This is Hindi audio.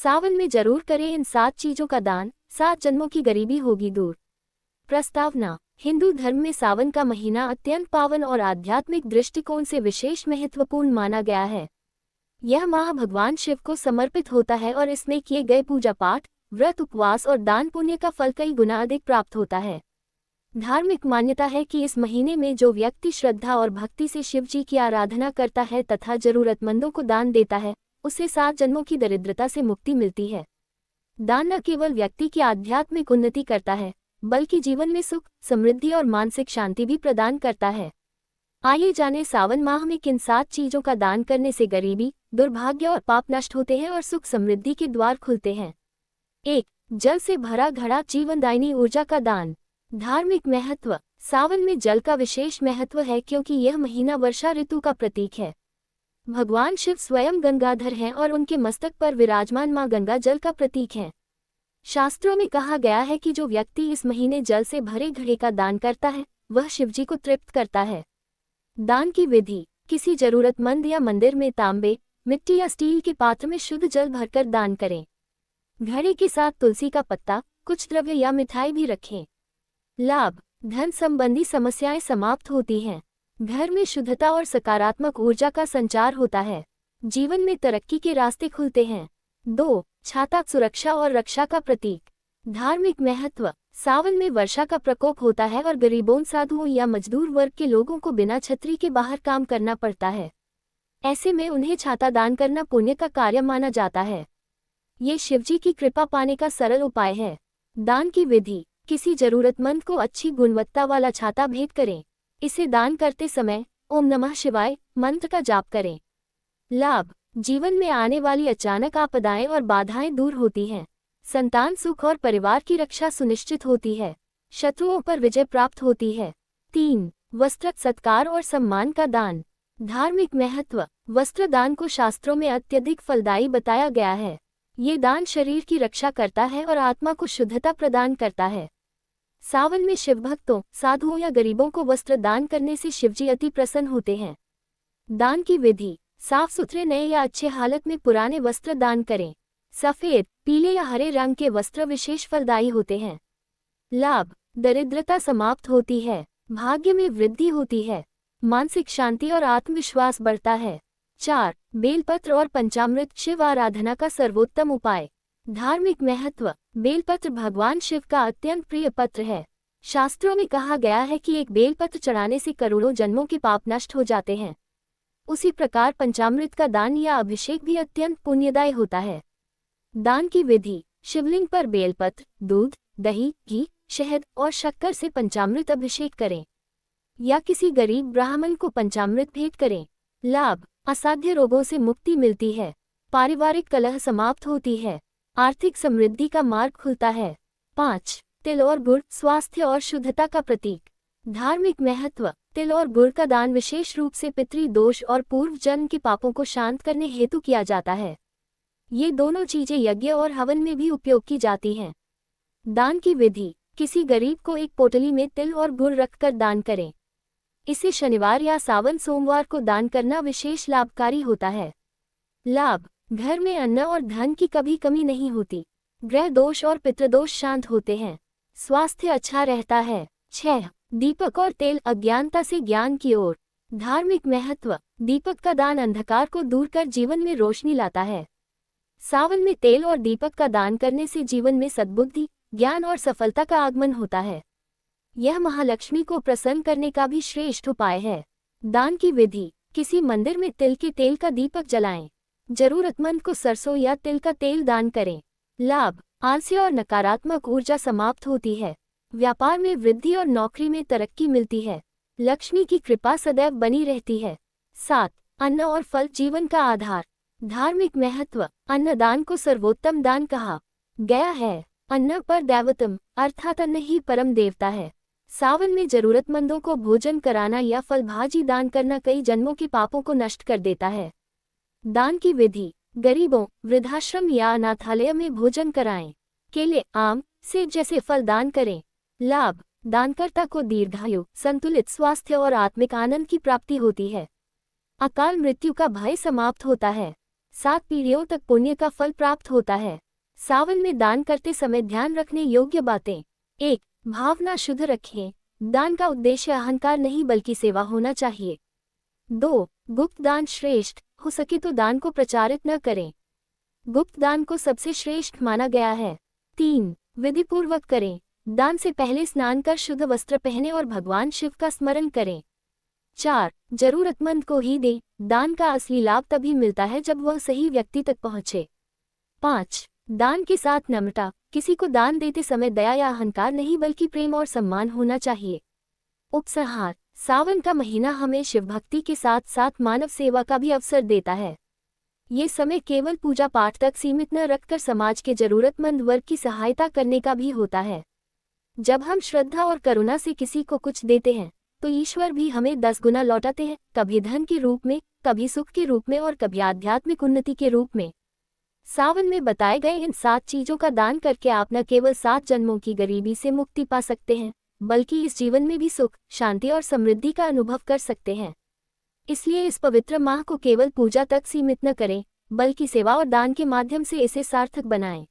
सावन में जरूर करें इन 7 चीजों का दान, 7 जन्मों की गरीबी होगी दूर। प्रस्तावना। हिंदू धर्म में सावन का महीना अत्यंत पावन और आध्यात्मिक दृष्टिकोण से विशेष महत्वपूर्ण माना गया है। यह माह भगवान शिव को समर्पित होता है और इसमें किए गए पूजा पाठ, व्रत, उपवास और दान पुण्य का फल कई गुना अधिक प्राप्त होता है। धार्मिक मान्यता है कि इस महीने में जो व्यक्ति श्रद्धा और भक्ति से शिव जी की आराधना करता है तथा जरूरतमंदों को दान देता है, उसे 7 जन्मों की दरिद्रता से मुक्ति मिलती है। दान न केवल व्यक्ति की आध्यात्मिक उन्नति करता है, बल्कि जीवन में सुख, समृद्धि और मानसिक शांति भी प्रदान करता है। आइए जानें सावन माह में किन 7 चीजों का दान करने से गरीबी, दुर्भाग्य और पाप नष्ट होते हैं और सुख समृद्धि के द्वार खुलते हैं। 1. जल से भरा घड़ा, जीवनदायिनी ऊर्जा का दान। धार्मिक महत्व। सावन में जल का विशेष महत्व है क्योंकि यह महीना वर्षा ऋतु का प्रतीक है। भगवान शिव स्वयं गंगाधर हैं और उनके मस्तक पर विराजमान मां गंगा जल का प्रतीक है। शास्त्रों में कहा गया है कि जो व्यक्ति इस महीने जल से भरे घड़े का दान करता है, वह शिवजी को तृप्त करता है। दान की विधि। किसी जरूरतमंद या मंदिर में तांबे, मिट्टी या स्टील के पात्र में शुद्ध जल भरकर दान करें। घड़े के साथ तुलसी का पत्ता, कुछ द्रव्य या मिठाई भी रखें। लाभ। धन संबंधी समस्याएं समाप्त होती हैं। घर में शुद्धता और सकारात्मक ऊर्जा का संचार होता है। जीवन में तरक्की के रास्ते खुलते हैं। 2. छाता, सुरक्षा और रक्षा का प्रतीक। धार्मिक महत्व। सावन में वर्षा का प्रकोप होता है और गरीबों, साधुओं या मजदूर वर्ग के लोगों को बिना छतरी के बाहर काम करना पड़ता है। ऐसे में उन्हें छाता दान करना पुण्य का कार्य माना जाता है। ये शिवजी की कृपा पाने का सरल उपाय है। दान की विधि। किसी जरूरतमंद को अच्छी गुणवत्ता वाला छाता भेंट करें। इसे दान करते समय ओम नमः शिवाय मंत्र का जाप करें। लाभ। जीवन में आने वाली अचानक आपदाएं और बाधाएं दूर होती हैं। संतान सुख और परिवार की रक्षा सुनिश्चित होती है। शत्रुओं पर विजय प्राप्त होती है। 3. वस्त्र, सत्कार और सम्मान का दान। धार्मिक महत्व। वस्त्र दान को शास्त्रों में अत्यधिक फलदायी बताया गया है। ये दान शरीर की रक्षा करता है और आत्मा को शुद्धता प्रदान करता है। सावन में शिवभक्तों, साधुओं या गरीबों को वस्त्र दान करने से शिवजी अति प्रसन्न होते हैं। दान की विधि। साफ सुथरे, नए या अच्छे हालत में पुराने वस्त्र दान करें। सफेद, पीले या हरे रंग के वस्त्र विशेष फलदायी होते हैं। लाभ। दरिद्रता समाप्त होती है। भाग्य में वृद्धि होती है। मानसिक शांति और आत्मविश्वास बढ़ता है। 4. बेलपत्र और पंचामृत, शिव आराधना का सर्वोत्तम उपाय। धार्मिक महत्व। बेलपत्र भगवान शिव का अत्यंत प्रिय पत्र है। शास्त्रों में कहा गया है कि एक बेलपत्र चढ़ाने से करोड़ों जन्मों के पाप नष्ट हो जाते हैं। उसी प्रकार पंचामृत का दान या अभिषेक भी अत्यंत पुण्यदायी होता है। दान की विधि। शिवलिंग पर बेलपत्र, दूध, दही, घी, शहद और शक्कर से पंचामृत अभिषेक करें या किसी गरीब ब्राह्मण को पंचामृत भेंट करें। लाभ। असाध्य रोगों से मुक्ति मिलती है। पारिवारिक कलह समाप्त होती है। आर्थिक समृद्धि का मार्ग खुलता है। 5. तिल और गुड़, स्वास्थ्य और शुद्धता का प्रतीक। धार्मिक महत्व। तिल और गुड़ का दान विशेष रूप से पितृ दोष और पूर्व जन्म के पापों को शांत करने हेतु किया जाता है। ये दोनों चीजें यज्ञ और हवन में भी उपयोग की जाती हैं। दान की विधि। किसी गरीब को एक पोटली में तिल और गुड़ रखकर दान करें। इसे शनिवार या सावन सोमवार को दान करना विशेष लाभकारी होता है। लाभ। घर में अन्न और धन की कभी कमी नहीं होती। ग्रह दोष और पितृदोष शांत होते हैं। स्वास्थ्य अच्छा रहता है। 6. दीपक और तेल, अज्ञानता से ज्ञान की ओर। धार्मिक महत्व। दीपक का दान अंधकार को दूर कर जीवन में रोशनी लाता है। सावन में तेल और दीपक का दान करने से जीवन में सद्बुद्धि, ज्ञान और सफलता का आगमन होता है। यह महालक्ष्मी को प्रसन्न करने का भी श्रेष्ठ उपाय है। दान की विधि। किसी मंदिर में तिल के तेल का दीपक जलाएं। जरूरतमंद को सरसों या तिल का तेल दान करें। लाभ। आलस्य और नकारात्मक ऊर्जा समाप्त होती है। व्यापार में वृद्धि और नौकरी में तरक्की मिलती है। लक्ष्मी की कृपा सदैव बनी रहती है। 7. अन्न और फल, जीवन का आधार। धार्मिक महत्व। अन्नदान को सर्वोत्तम दान कहा गया है। अन्न पर दैवतम, अर्थात अन्न ही परम देवता है। सावन में जरूरतमंदों को भोजन कराना या फल भाजी दान करना कई जन्मों के पापों को नष्ट कर देता है। दान की विधि। गरीबों, वृद्धाश्रम या अनाथालय में भोजन कराएं। केले, आम, सेब जैसे फल दान करें। लाभ। दानकर्ता को दीर्घायु, संतुलित स्वास्थ्य और आत्मिक आनंद की प्राप्ति होती है। अकाल मृत्यु का भय समाप्त होता है। 7 पीढ़ियों तक पुण्य का फल प्राप्त होता है। सावन में दान करते समय ध्यान रखने योग्य बातें। 1. भावना शुद्ध रखें। दान का उद्देश्य अहंकार नहीं बल्कि सेवा होना चाहिए। 2. गुप्त दान श्रेष्ठ, हो सके तो दान को प्रचारित न करें। गुप्त दान को सबसे श्रेष्ठ माना गया है। 3. विधिपूर्वक करें। दान से पहले स्नान कर शुद्ध वस्त्र पहने और भगवान शिव का स्मरण करें। 4. जरूरतमंद को ही दें। दान का असली लाभ तभी मिलता है जब वह सही व्यक्ति तक पहुंचे। 5. दान के साथ नम्रता। किसी को दान देते समय दया या अहंकार नहीं बल्कि प्रेम और सम्मान होना चाहिए। उपसंहार, सावन का महीना हमें शिव भक्ति के साथ साथ मानव सेवा का भी अवसर देता है। ये समय केवल पूजा पाठ तक सीमित न रखकर समाज के जरूरतमंद वर्ग की सहायता करने का भी होता है। जब हम श्रद्धा और करुणा से किसी को कुछ देते हैं तो ईश्वर भी हमें 10 गुना लौटाते हैं, कभी धन के रूप में, कभी सुख के रूप में और कभी आध्यात्मिक उन्नति के रूप में। सावन में बताए गए इन 7 चीजों का दान करके आप न केवल 7 जन्मों की गरीबी से मुक्ति पा सकते हैं, बल्कि इस जीवन में भी सुख, शांति और समृद्धि का अनुभव कर सकते हैं। इसलिए इस पवित्र माह को केवल पूजा तक सीमित न करें, बल्कि सेवा और दान के माध्यम से इसे सार्थक बनाएं।